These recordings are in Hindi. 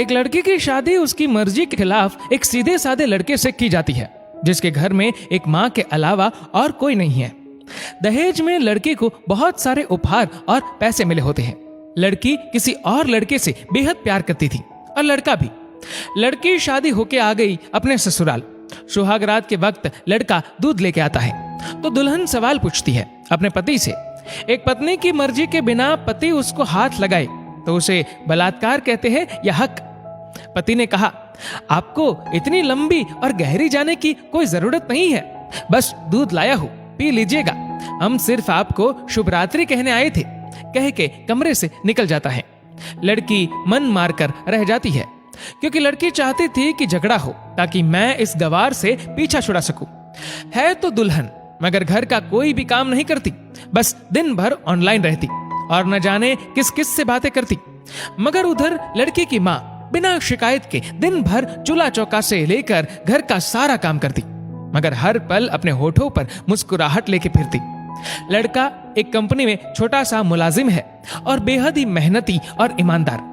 एक लड़की की शादी उसकी मर्जी के खिलाफ एक सीधे साधे लड़के से की जाती है, जिसके घर में एक माँ के अलावा और कोई नहीं है। दहेज में लड़की को बहुत सारे उपहार और पैसे मिले होते हैं। लड़की किसी और लड़के से बेहद प्यार करती थी और लड़का भी। लड़की शादी होके आ गई अपने ससुराल। सुहागरात के वक्त लड़का दूध लेके आता है तो दुल्हन सवाल पूछती है अपने पति से। एक पत्नी की मर्जी के बिना पति उसको हाथ लगाए तो उसे बलात्कार कहते हैं या हक। पति ने कहा, आपको इतनी लंबी और गहरी जाने की कोई जरूरत नहीं है, बस दूध लाया हूं, पी लीजिएगा, हम सिर्फ आपको शुभ रात्रि कहने आए थे, कह के कमरे से निकल जाता है। लड़की मन मारकर रह जाती है क्योंकि लड़की चाहती थी कि झगड़ा हो ताकि मैं इस गवार से पीछा छुड़ा सकूं। है तो दुल्हन मगर घर का कोई भी काम नहीं करती, बस दिन भर ऑनलाइन रहती और न जाने किस किस से बातें करती। मगर उधर लड़की की माँ बिना शिकायत के दिन भर चूल्हा चौका से लेकर घर का सारा काम करती, मगर हर पल अपने होठों पर मुस्कुराहट लेके फिरती। लड़का एक कंपनी में छोटा सा मुलाजिम है और बेहद ही मेहनती और ईमानदार।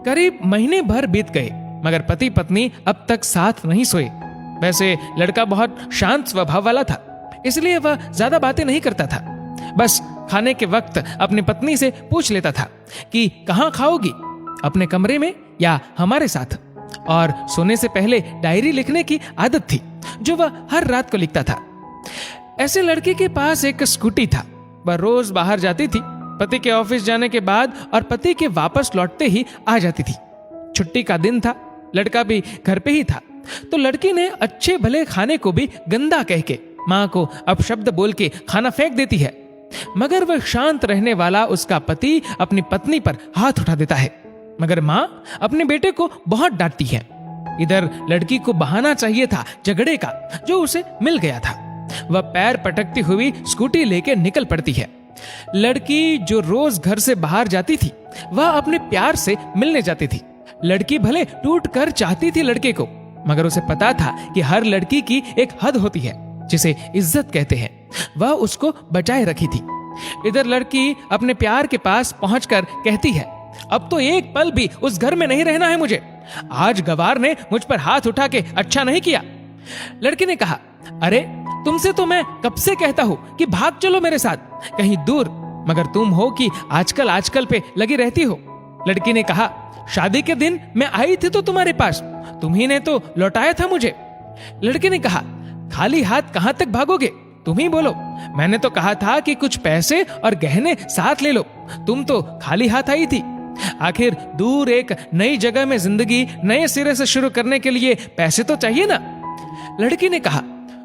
करीब महीने भर बीत गए मगर पति पत्नी अब तक साथ नहीं सोए। वैसे लड़का बहुत शांत स्वभाव वाला था, इसलिए वह ज्यादा बातें नहीं करता था। बस खाने के वक्त अपनी पत्नी से पूछ लेता था कि कहाँ खाओगी, अपने कमरे में या हमारे साथ। और सोने से पहले डायरी लिखने की आदत थी जो वह हर रात को लिखता था। ऐसे लड़के के पास एक स्कूटी था। वह रोज बाहर जाती थी, पति के ऑफिस जाने के बाद और पति के वापस लौटते ही आ जाती थी। छुट्टी का दिन था, लड़का भी घर पे ही था, तो लड़की ने अच्छे भले खाने को भी गंदा कह के माँ को अपशब्द बोल के खाना फेंक देती है। मगर वह शांत रहने वाला उसका पति अपनी पत्नी पर हाथ उठा देता है, मगर माँ अपने बेटे को बहुत डांटती है। इधर लड़की को बहाना चाहिए था झगड़े का जो उसे मिल गया था। वह पैर पटकती हुई स्कूटी लेके निकल पड़ती है। लड़की जो रोज घर से बाहर जाती थी वह अपने प्यार से मिलने जाती थी। लड़की भले टूट कर चाहती थी लड़के को, मगर उसे पता था कि हर लड़की की एक हद होती है जिसे इज्जत कहते हैं, वह उसको बचाए रखी थी। इधर लड़की अपने प्यार के पास पहुंचकर कहती है, अब तो एक पल भी उस घर में नहीं रहना है मुझे। आज गवार ने मुझ पर हाथ उठा के अच्छा नहीं किया। लड़की ने कहा, अरे तुमसे तो मैं कब से कहता हूं कि भाग चलो मेरे साथ कहीं दूर, मगर तुम हो कि आजकल पे लगी रहती हो। लड़की ने कहा, शादी के दिन मैं आई थी तो तुम्हारे पास, तुम्ही ने तो लौटाया था मुझे। लड़के ने कहा, खाली हाथ कहां तक भागोगे, तुम ही बोलो। मैंने तो कहा था कि कुछ पैसे और गहने साथ ले लो, तुम तो खाली हाथ आई थी। आखिर दूर एक नई जगह में जिंदगी नए सिरे से शुरू करने के लिए पैसे तो चाहिए ना। लड़की ने कहा,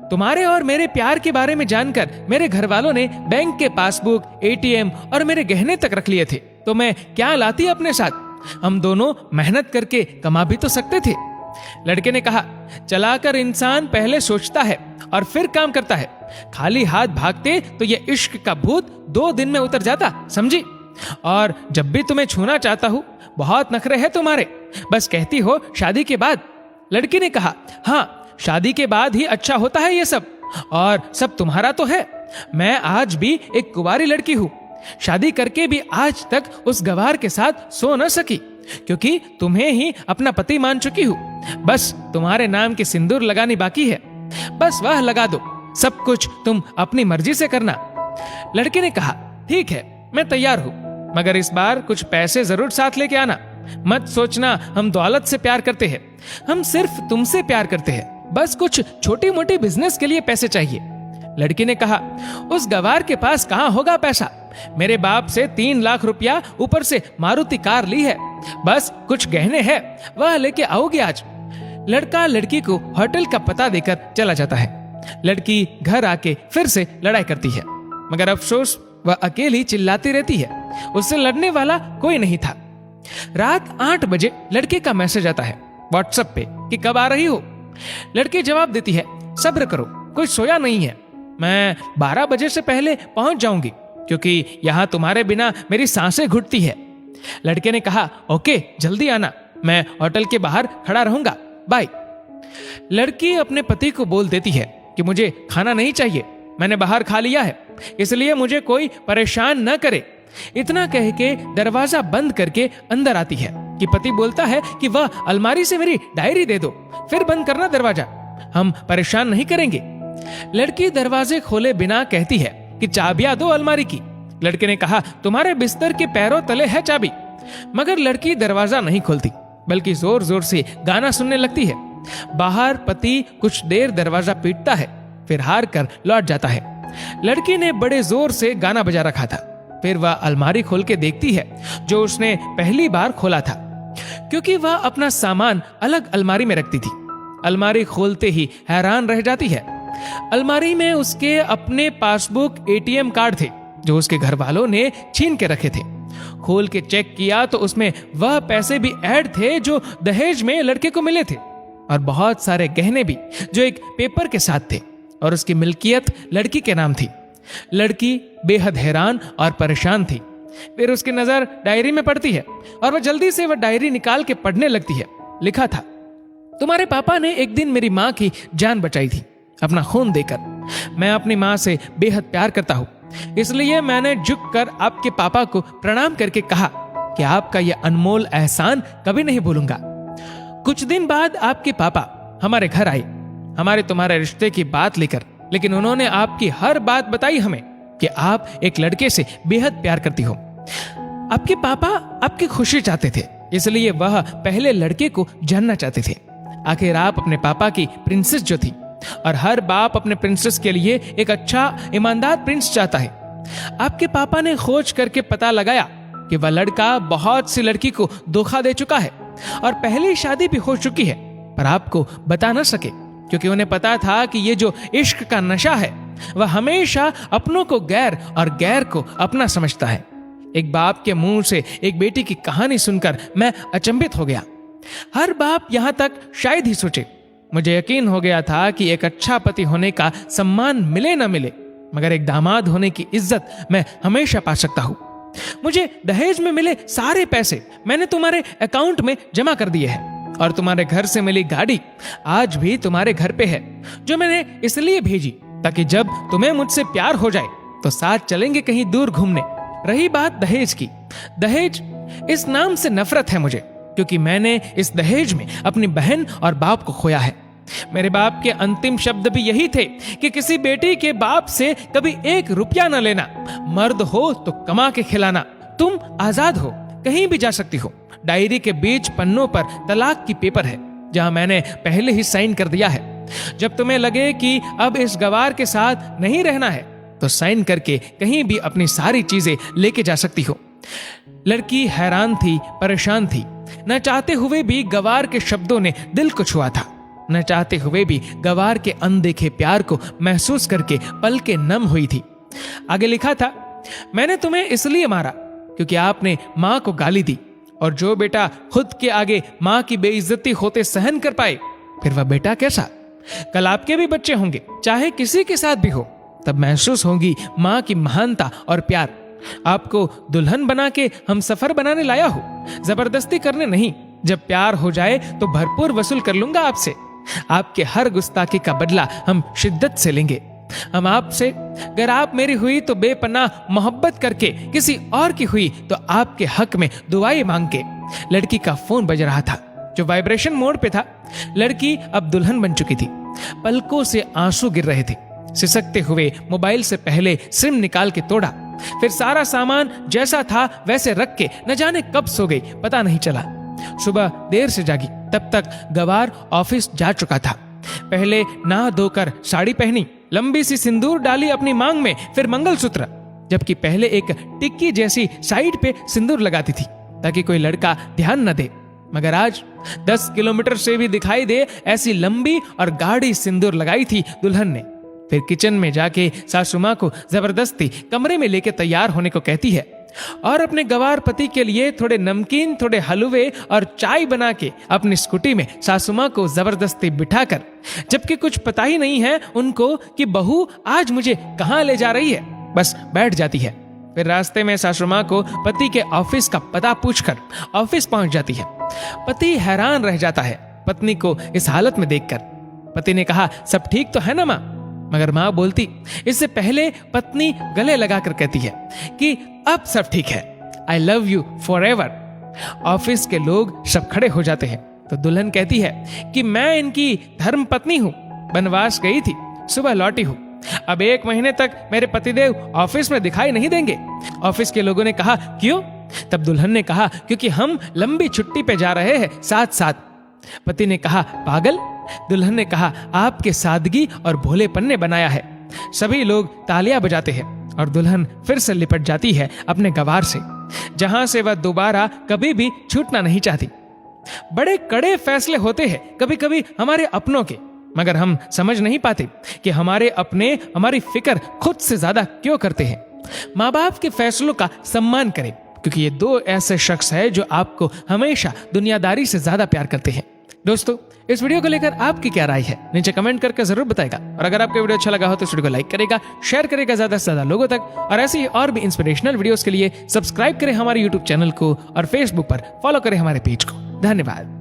तुम्हारे और मेरे प्यार के बारे में जानकर मेरे घर वालों ने बैंक के पासबुक, एटीएम और मेरे गहने तक रख लिए थे, तो मैं क्या लाती अपने साथ। हम दोनों मेहनत करके कमा भी तो सकते थे। लड़के ने कहा, चलाकर इंसान पहले सोचता है और फिर काम करता है। खाली हाथ भागते तो ये इश्क का भूत 2 दिन में उतर जाता, समझी। और जब भी तुम्हें छूना चाहता हूं, बहुत नखरे हैं तुम्हारे, बस कहती हो शादी के बाद। लड़की ने कहा, हाँ शादी के बाद ही अच्छा होता है ये सब, और सब तुम्हारा तो है। मैं आज भी एक कुंवारी लड़की हूं, शादी करके भी आज तक उस गवार के साथ सो न सकी, क्योंकि तुम्हें ही अपना पति मान चुकी हूं। बस तुम्हारे नाम के सिंदूर लगानी बाकी है, बस वह लगा दो, सब कुछ तुम अपनी मर्जी से करना। लड़के ने कहा, ठीक है मैं तैयार हूं, मगर इस बार कुछ पैसे जरूर साथ लेके आना। मत सोचना हम दौलत से प्यार करते हैं, हम सिर्फ तुमसे प्यार करते हैं, बस कुछ छोटी मोटी बिजनेस के लिए पैसे चाहिए। लड़की ने कहा, उस गवार के पास कहां होगा पैसा, मेरे बाप से 3 लाख रुपया ऊपर से मारुति कार ली है, बस कुछ गहने हैं वह लेके आओगे आज। लड़का लड़की को होटल का पता देकर चला जाता है। लड़की घर आके फिर से लड़ाई करती है, मगर अफसोस वह अकेली चिल्लाती रहती है, उससे लड़ने वाला कोई नहीं था। रात 8 बजे लड़के का मैसेज आता है व्हाट्सएप पे कि कब आ रही हो। लड़की जवाब देती है, सब्र करो, कोई सोया नहीं है, मैं 12 बजे से पहले पहुंच जाऊंगी, क्योंकि यहाँ तुम्हारे बिना मेरी सांसें घुटती है। लड़के ने कहा, ओके जल्दी आना, मैं होटल के बाहर खड़ा रहूंगा, बाय। लड़की अपने पति को बोल देती है कि मुझे खाना नहीं चाहिए, मैंने बाहर खा लिया है, इसलिए मुझे कोई परेशान न करे। इतना कह के दरवाजा बंद करके अंदर आती है। कि पति बोलता है कि वह अलमारी से मेरी डायरी दे दो, फिर बंद करना दरवाजा, हम परेशान नहीं करेंगे। लड़की दरवाजे खोले बिना कहती है कि चाबियां दो अलमारी की। लड़के ने कहा, तुम्हारे बिस्तर के पैरों तले है चाबी। मगर लड़की दरवाजा नहीं खोलती, बल्कि जोर जोर से गाना सुनने लगती है। बाहर पति कुछ देर दरवाजा पीटता है, फिर हार कर लौट जाता है। लड़की ने बड़े जोर से गाना बजा रखा था। फिर वह अलमारी खोल के देखती है जो उसने पहली बार खोला था, क्योंकि वह अपना सामान अलग अलमारी में रखती थी। अलमारी खोलते ही हैरान रह जाती है। अलमारी में उसके अपने पासबुक, एटीएम कार्ड थे जो उसके घर वालों ने छीन के रखे थे। खोल के चेक किया तो उसमें वह पैसे भी ऐड थे जो दहेज में लड़के को मिले थे, और बहुत सारे गहने भी जो एक पेपर के साथ थे, और उसकी मिल्कियत लड़की के नाम थी। लड़की बेहद हैरान और परेशान थी। फिर उसकी नजर डायरी में पड़ती है और वह जल्दी से वह डायरी निकाल के पढ़ने लगती है। लिखा था, तुम्हारे पापा ने एक दिन मेरी माँ की जान बचाई थी अपना खून देकर। मैं अपनी माँ से बेहद प्यार करता हूँ, इसलिए मैंने झुककर आपके पापा को प्रणाम करके कहा कि आपका यह अनमोल एहसान कभी नहीं भूलूंगा। कुछ दिन बाद आपके पापा हमारे घर आए, हमारे तुम्हारे रिश्ते की बात लेकर, लेकिन उन्होंने आपकी हर बात बताई हमें कि आप एक लड़के से बेहद प्यार करती हो। आपके पापा आपकी खुशी चाहते थे, इसलिए वह पहले लड़के को जानना चाहते थे। आखिर आप अपने पापा की प्रिंसेस जो थी, और हर बाप अपने प्रिंसेस के लिए एक अच्छा ईमानदार प्रिंस चाहता है। आपके पापा ने खोज करके पता लगाया कि वह लड़का बहुत सी लड़की को धोखा दे चुका है और पहली शादी भी हो चुकी है, पर आपको बता न सके, क्योंकि उन्हें पता था कि ये जो इश्क का नशा है वह हमेशा अपनों को गैर और गैर को अपना समझता है। एक बाप के मुंह से एक बेटी की कहानी सुनकर मैं अचंभित हो गया। हर बाप यहां तक शायद ही सोचे। मुझे यकीन हो गया था कि एक अच्छा पति होने का सम्मान मिले न मिले, मगर एक दामाद होने की इज्जत मैं हमेशा पा सकता हूं। मुझे दहेज में मिले सारे पैसे मैंने तुम्हारे अकाउंट में जमा कर दिए हैं, और तुम्हारे घर से मिली गाड़ी आज भी तुम्हारे घर पे है, जो मैंने इसलिए भेजी ताकि जब तुम्हें मुझसे प्यार हो जाए तो साथ चलेंगे कहीं दूर घूमने। रही बात दहेज की, दहेज इस नाम से नफरत है मुझे, क्योंकि मैंने इस दहेज में अपनी बहन और बाप को खोया है। मेरे बाप के अंतिम शब्द भी यही थे कि किसी बेटी के बाप से कभी 1 रुपया न लेना, मर्द हो तो कमा के खिलाना, तुम आजाद हो, कहीं भी जा सकती हो। डायरी के बीच पन्नों पर तलाक की पेपर है, जहां मैंने पहले ही साइन कर दिया है। जब तुम्हें लगे कि अब इस गवार के साथ नहीं रहना है तो साइन करके कहीं भी अपनी सारी चीजें लेके जा सकती हो। लड़की हैरान थी, परेशान थी। न चाहते हुए भी गवार के शब्दों ने दिल को छुआ था। न चाहते हुए भी गवार के अनदेखे प्यार को महसूस करके पलकें नम हुई थी। आगे लिखा था, मैंने तुम्हें इसलिए मारा क्योंकि आपने माँ को गाली दी, और जो बेटा खुद के आगे माँ की बेइज्जती होते सहन कर पाए, फिर वह बेटा कैसा। कल आपके भी बच्चे होंगे, चाहे किसी के साथ भी हो, तब महसूस होगी माँ की महानता और प्यार। आपको दुल्हन बना के हम सफर बनाने लाया हूं, जबरदस्ती करने नहीं। जब प्यार हो जाए तो भरपूर वसूल कर लूंगा आपसे। आपके हर गुस्ताखी का बदला हम शिद्दत से लेंगे। हम आपसे, अगर आप मेरी हुई तो बेपनाह मोहब्बत करके, किसी और की हुई तो आपके हक में दुआएं मांग के। लड़की का फोन बज रहा था जो वाइब्रेशन मोड पे था। लड़की अब दुल्हन बन चुकी थी। पलकों से आंसू गिर रहे थे। सिसकते हुए मोबाइल से पहले सिम निकाल के तोड़ा, फिर सारा सामान जैसा था वैसे रख के न जाने कब सो गई, पता नहीं चला। सुबह देर से जागी, तब तक गवार ऑफिस जा चुका था। पहले नहा धोकर साड़ी पहनी, लंबी सी सिंदूर डाली अपनी मांग में, फिर मंगलसूत्र, जबकि पहले एक टिक्की जैसी साइड पे सिंदूर लगाती थी ताकि कोई लड़का ध्यान न दे। मगर आज 10 किलोमीटर से भी दिखाई दे ऐसी लंबी और गाढ़ी सिंदूर लगाई थी दुल्हन ने। फिर किचन में जाके सासू माँ को जबरदस्ती कमरे में लेके तैयार होने को कहती है, और अपने गवार पति के लिए थोड़े नमकीन, थोड़े हलवे और चाय बना के अपनी स्कूटी में सासू माँ को जबरदस्ती बिठाकर, जबकि कुछ पता ही नहीं है उनको कि बहू आज मुझे कहाँ ले जा रही है, बस बैठ जाती है। फिर रास्ते में सासू माँ को पति के ऑफिस का पता पूछकर ऑफिस पहुंच जाती है। पति हैरान रह जाता है पत्नी को इस हालत में देखकर। पति ने कहा, सब ठीक तो है ना माँ? मगर माँ बोलती, इससे पहले पत्नी गले लगाकर कहती है कि अब सब ठीक है, I love you for ever. Office के लोग सब खड़े हो जाते हैं तो दुल्हन कहती है कि मैं इनकी धर्म पत्नी हूँ, वनवास गई थी, सुबह लौटी हूँ। अब 1 महीने तक मेरे पतिदेव ऑफिस में दिखाई नहीं देंगे। ऑफिस के लोगों ने कहा क्यों? तब दुल्हन ने कहा क्योंकि हम लंबी छुट्टी पे जा रहे हैं साथ साथ। पति ने कहा पागल? दुल्हन ने कहा आपके सादगी और भोलेपन ने बनाया है। सभी लोग तालियां बजाते हैं और दुल्हन फिर से लिपट जाती है अपने गवार से, जहां से वह दोबारा कभी भी छूटना नहीं चाहती। बड़े कड़े फैसले होते हैं कभी कभी हमारे अपनों के, मगर हम समझ नहीं पाते कि हमारे अपने हमारी फिक्र खुद से ज्यादा क्यों करते हैं। माँ बाप के फैसलों का सम्मान करें, क्योंकि ये 2 ऐसे शख्स हैं जो आपको हमेशा दुनियादारी से ज्यादा प्यार करते हैं। दोस्तों, इस वीडियो को लेकर आपकी क्या राय है नीचे कमेंट करके जरूर बताएगा। और अगर आपको वीडियो अच्छा लगा हो तो इस वीडियो को लाइक करेगा, शेयर करेगा ज्यादा से ज्यादा लोगों तक। और ऐसी और भी इंस्पिरेशनल वीडियोस के लिए सब्सक्राइब करें हमारे यूट्यूब चैनल को और फेसबुक पर फॉलो करें हमारे पेज को। धन्यवाद।